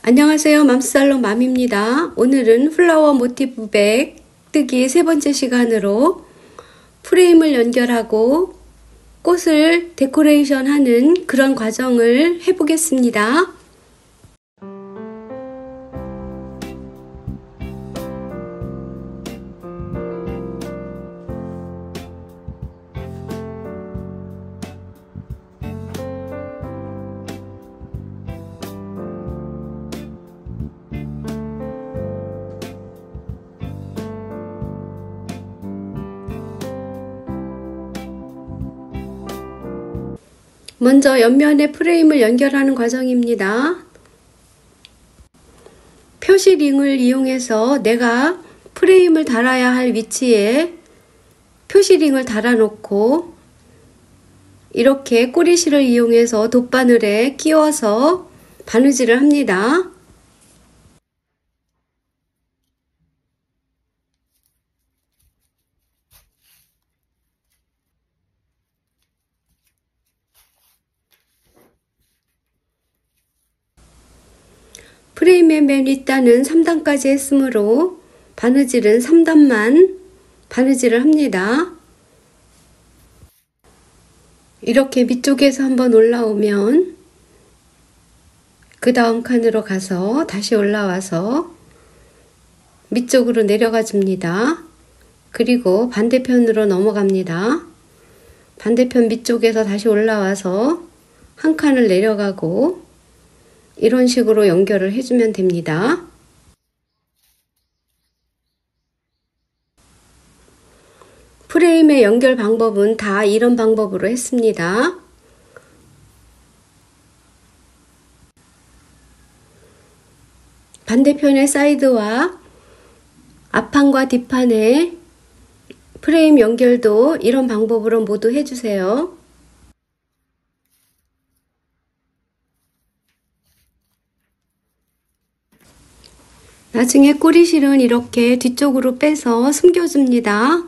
안녕하세요. 맘살롱 맘입니다. 오늘은 플라워 모티브 백 뜨기 세 번째 시간으로 프레임을 연결하고 꽃을 데코레이션 하는 그런 과정을 해보겠습니다. 먼저 옆면에 프레임을 연결하는 과정입니다. 표시링을 이용해서 내가 프레임을 달아야 할 위치에 표시링을 달아 놓고 이렇게 꼬리실을 이용해서 돗바늘에 끼워서 바느질을 합니다. 프레임의 맨 윗단은 3단까지 했으므로 바느질은 3단만 바느질을 합니다. 이렇게 밑쪽에서 한번 올라오면 그 다음 칸으로 가서 다시 올라와서 밑쪽으로 내려가 줍니다. 그리고 반대편으로 넘어갑니다. 반대편 밑쪽에서 다시 올라와서 한 칸을 내려가고 이런 식으로 연결을 해주면 됩니다. 프레임의 연결 방법은 다 이런 방법으로 했습니다. 반대편의 사이드와 앞판과 뒷판의 프레임 연결도 이런 방법으로 모두 해주세요. 나중에 꼬리실은 이렇게 뒤쪽으로 빼서 숨겨줍니다.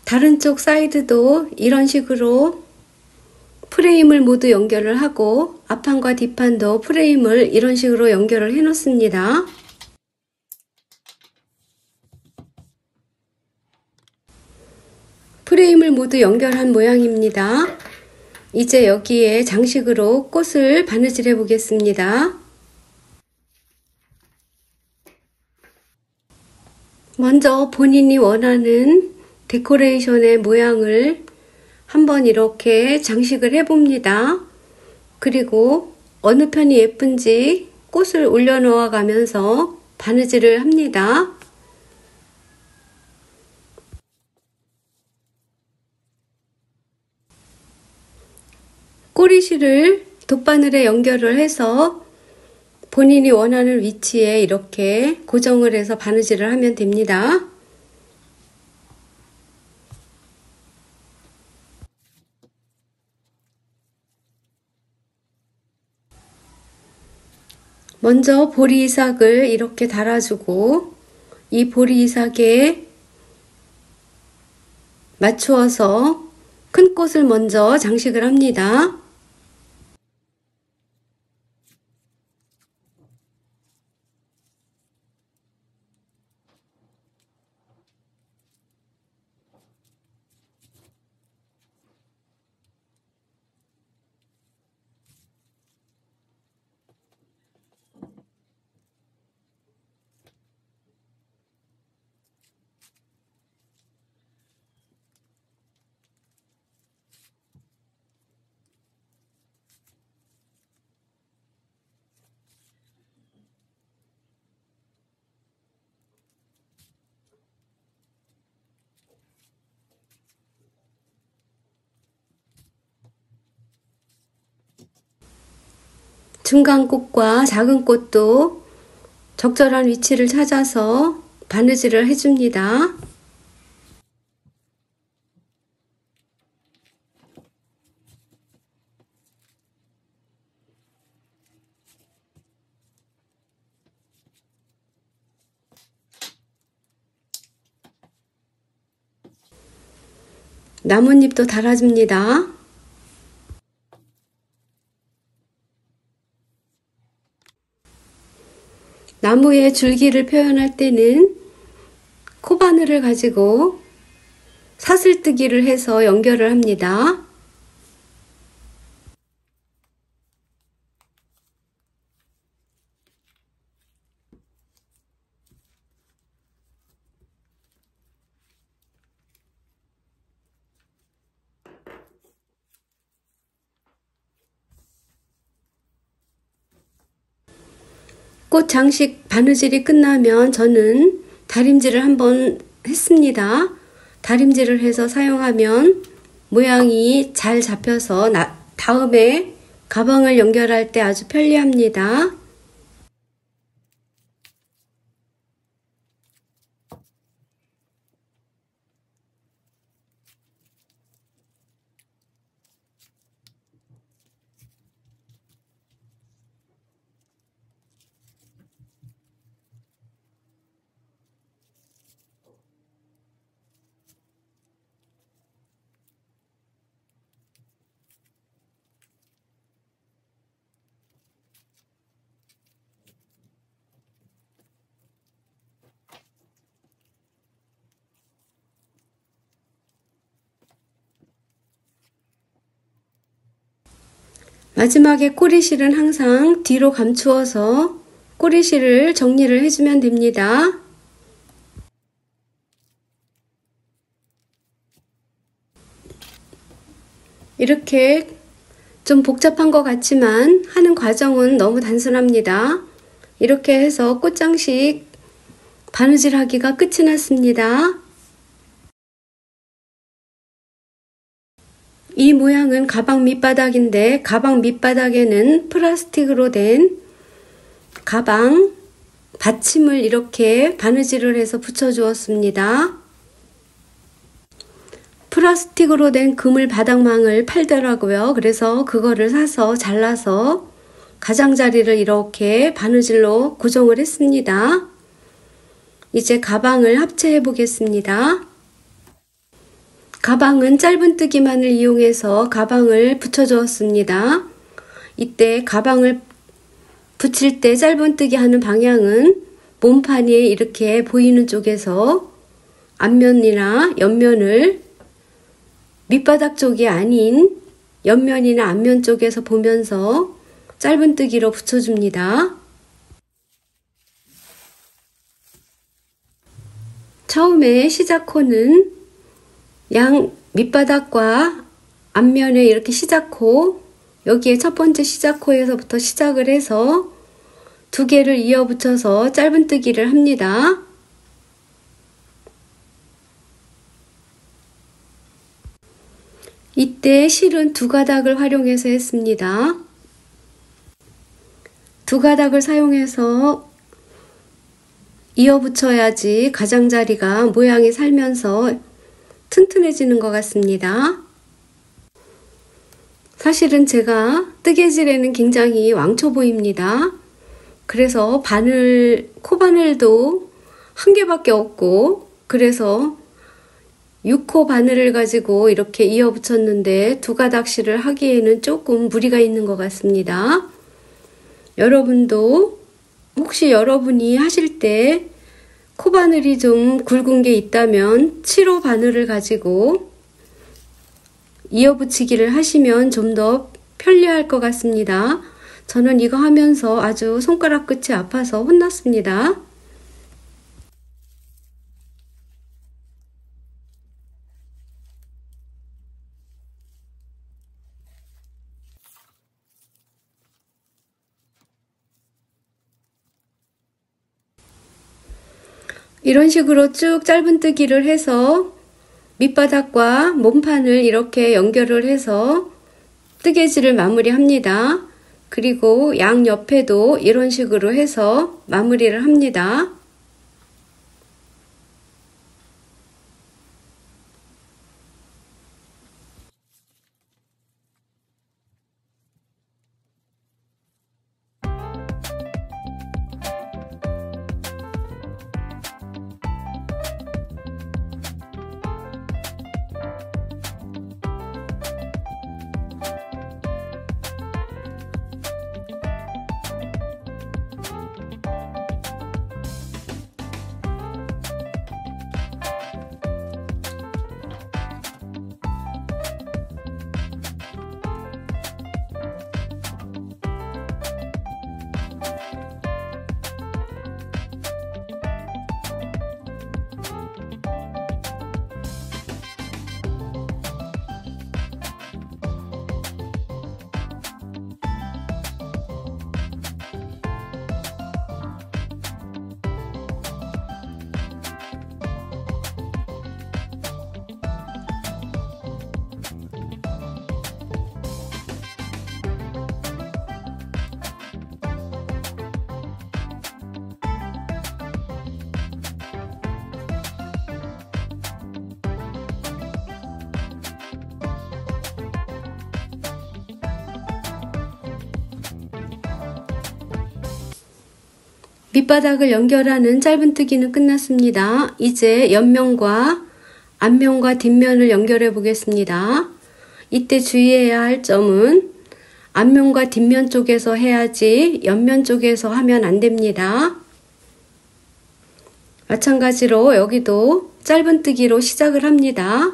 다른 쪽 사이드도 이런 식으로 프레임을 모두 연결을 하고 앞판과 뒷판도 프레임을 이런 식으로 연결을 해 놓습니다. 프레임을 모두 연결한 모양입니다. 이제 여기에 장식으로 꽃을 바느질 해 보겠습니다. 먼저 본인이 원하는 데코레이션의 모양을 한번 이렇게 장식을 해봅니다. 그리고 어느 편이 예쁜지 꽃을 올려 놓아 가면서 바느질을 합니다. 꼬리실을 돗바늘에 연결을 해서 본인이 원하는 위치에 이렇게 고정을 해서 바느질을 하면 됩니다. 먼저 보리이삭을 이렇게 달아주고 이 보리이삭에 맞추어서 큰 꽃을 먼저 장식을 합니다. 중간 꽃과 작은 꽃도 적절한 위치를 찾아서 바느질을 해줍니다. 나뭇잎도 달아줍니다. 나무의 줄기를 표현할 때는 코바늘을 가지고 사슬뜨기를 해서 연결을 합니다. 꽃 장식 바느질이 끝나면 저는 다림질을 한번 했습니다. 다림질을 해서 사용하면 모양이 잘 잡혀서 다음에 가방을 연결할 때 아주 편리합니다. 마지막에 꼬리실은 항상 뒤로 감추어서 꼬리실을 정리를 해주면 됩니다. 이렇게 좀 복잡한 것 같지만 하는 과정은 너무 단순합니다. 이렇게 해서 꽃장식 바느질하기가 끝이 났습니다. 이 모양은 가방 밑바닥인데 가방 밑바닥에는 플라스틱으로 된 가방 받침을 이렇게 바느질을 해서 붙여 주었습니다. 플라스틱으로 된 그물 바닥망을 팔더라고요. 그래서 그거를 사서 잘라서 가장자리를 이렇게 바느질로 고정을 했습니다. 이제 가방을 합체해 보겠습니다. 가방은 짧은뜨기만을 이용해서 가방을 붙여 주었습니다. 이때 가방을 붙일 때 짧은뜨기 하는 방향은 몸판이 이렇게 보이는 쪽에서 앞면이나 옆면을 밑바닥 쪽이 아닌 옆면이나 앞면 쪽에서 보면서 짧은뜨기로 붙여줍니다. 처음에 시작코는 양 밑바닥과 앞면에 이렇게 시작코, 여기에 첫 번째 시작코에서부터 시작을 해서 두 개를 이어 붙여서 짧은뜨기를 합니다. 이때 실은 두 가닥을 활용해서 했습니다. 두 가닥을 사용해서 이어 붙여야지 가장자리가 모양이 살면서 튼튼해지는 것 같습니다. 사실은 제가 뜨개질에는 굉장히 왕초 보입니다. 그래서 코바늘도 한 개밖에 없고, 그래서 6호 바늘을 가지고 이렇게 이어 붙였는데 두 가닥씩을 하기에는 조금 무리가 있는 것 같습니다. 여러분도 혹시 여러분이 하실 때 코바늘이 좀 굵은 게 있다면 7호 바늘을 가지고 이어 붙이기를 하시면 좀 더 편리할 것 같습니다. 저는 이거 하면서 아주 손가락 끝이 아파서 혼났습니다. 이런 식으로 쭉 짧은뜨기를 해서 밑바닥과 몸판을 이렇게 연결을 해서 뜨개질을 마무리합니다. 그리고 양옆에도 이런 식으로 해서 마무리를 합니다. 밑바닥을 연결하는 짧은뜨기는 끝났습니다. 이제 옆면과 앞면과 뒷면을 연결해 보겠습니다. 이때 주의해야 할 점은 앞면과 뒷면 쪽에서 해야지 옆면 쪽에서 하면 안 됩니다. 마찬가지로 여기도 짧은뜨기로 시작을 합니다.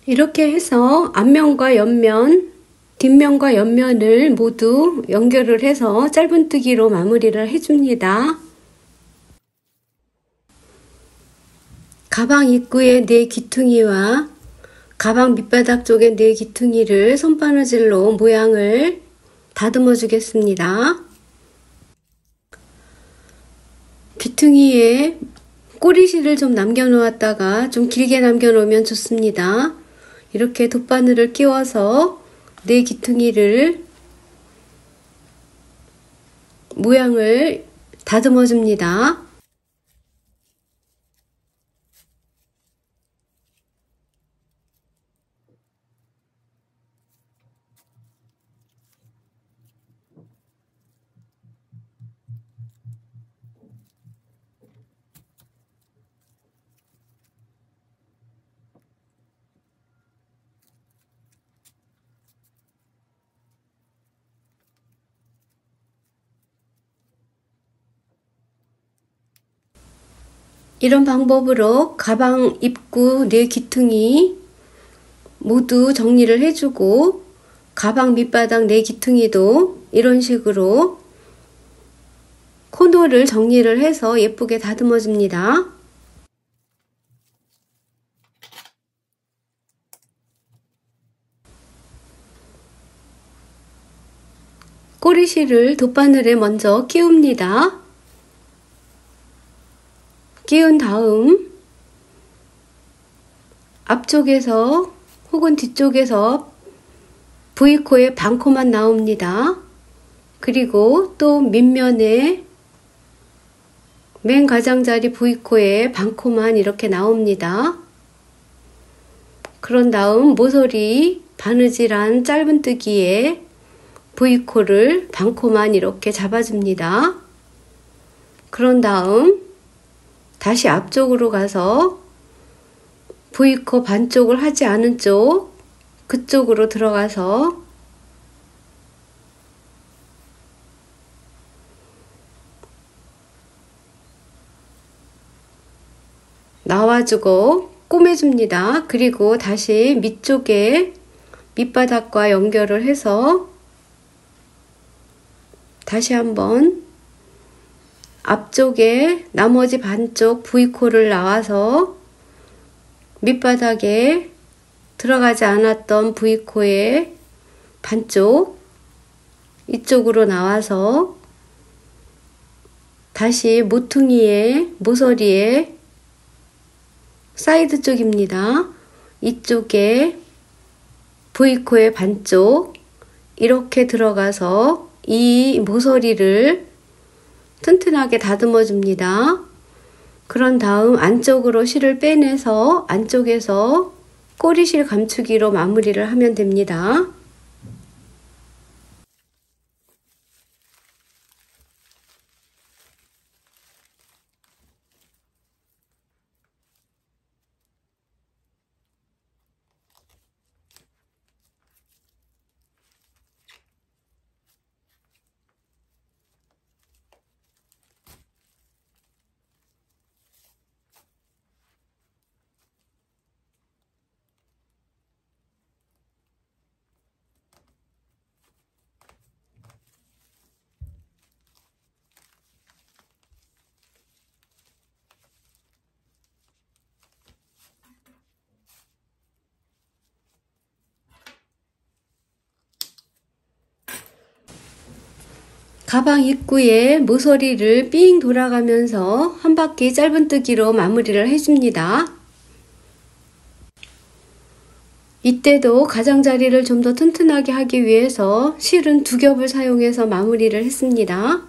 이렇게 해서 앞면과 옆면, 뒷면과 옆면을 모두 연결을 해서 짧은뜨기로 마무리를 해줍니다. 가방 입구의 네 귀퉁이와 가방 밑바닥 쪽의 네 귀퉁이를 손바느질로 모양을 다듬어 주겠습니다. 귀퉁이에 꼬리실을 좀 남겨 놓았다가 좀 길게 남겨 놓으면 좋습니다. 이렇게 돗바늘을 끼워서 네 귀퉁이를 모양을 다듬어 줍니다. 이런 방법으로 가방 입구 네 귀퉁이 모두 정리를 해주고 가방 밑바닥 네 귀퉁이도 이런 식으로 코너를 정리를 해서 예쁘게 다듬어 줍니다. 꼬리실을 돗바늘에 먼저 끼웁니다. 끼운 다음 앞쪽에서 혹은 뒤쪽에서 V코의 반코만 나옵니다. 그리고 또 밑면에 맨 가장자리 V코의 반코만 이렇게 나옵니다. 그런 다음 모서리 바느질한 짧은뜨기에 V코를 반코만 이렇게 잡아줍니다. 그런 다음 다시 앞쪽으로 가서 V코 반쪽을 하지 않은 쪽 그쪽으로 들어가서 나와주고 꼬매줍니다. 그리고 다시 밑쪽에 밑바닥과 연결을 해서 다시 한번 앞쪽에 나머지 반쪽 V코를 나와서 밑바닥에 들어가지 않았던 V코의 반쪽 이쪽으로 나와서 다시 모퉁이의 모서리에 사이드 쪽입니다. 이쪽에 V코의 반쪽 이렇게 들어가서 이 모서리를 튼튼하게 다듬어 줍니다. 그런 다음 안쪽으로 실을 빼내서 안쪽에서 꼬리실 감추기로 마무리를 하면 됩니다. 가방 입구에 모서리를 삥 돌아가면서 한 바퀴 짧은뜨기로 마무리를 해줍니다. 이때도 가장자리를 좀 더 튼튼하게 하기 위해서 실은 두 겹을 사용해서 마무리를 했습니다.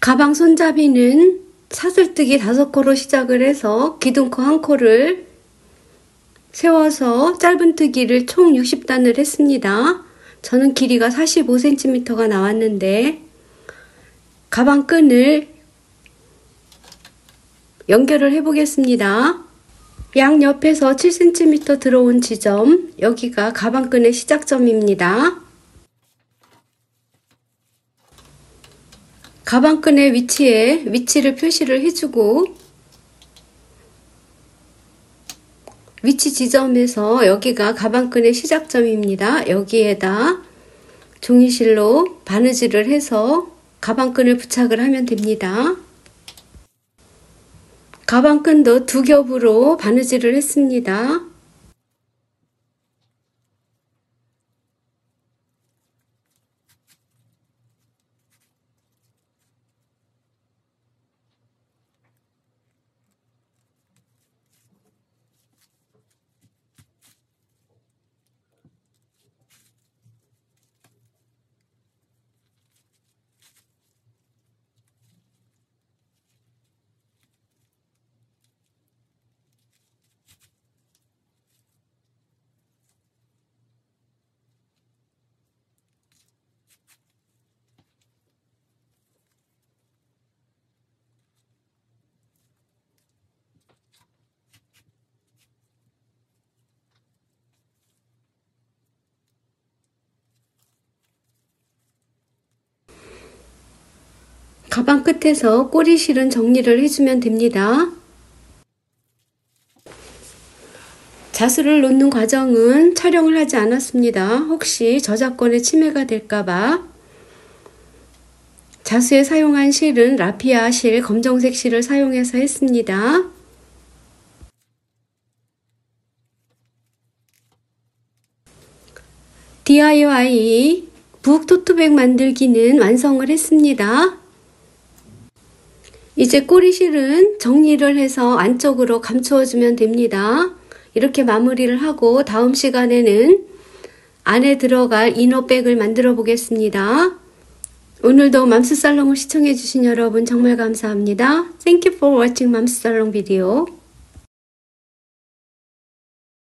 가방 손잡이는 사슬뜨기 5코로 시작을 해서 기둥코 1코를 세워서 짧은뜨기를 총 60단을 했습니다. 저는 길이가 45cm가 나왔는데 가방 끈을 연결을 해 보겠습니다. 양옆에서 7cm 들어온 지점, 여기가 가방끈의 시작점입니다. 가방끈의 위치를 표시를 해주고 위치 지점에서 여기가 가방끈의 시작점입니다. 여기에다 종이실로 바느질을 해서 가방끈을 부착을 하면 됩니다. 가방끈도 두 겹으로 바느질을 했습니다. 가방 끝에서 꼬리실은 정리를 해주면 됩니다. 자수를 놓는 과정은 촬영을 하지 않았습니다. 혹시 저작권에 침해가 될까봐. 자수에 사용한 실은 라피아 실, 검정색 실을 사용해서 했습니다. DIY 북 토트백 만들기는 완성을 했습니다. 이제 꼬리실은 정리를 해서 안쪽으로 감추어주면 됩니다. 이렇게 마무리를 하고 다음 시간에는 안에 들어갈 이너백을 만들어 보겠습니다. 오늘도 맘스살롱을 시청해주신 여러분 정말 감사합니다. Thank you for watching 맘스살롱 video.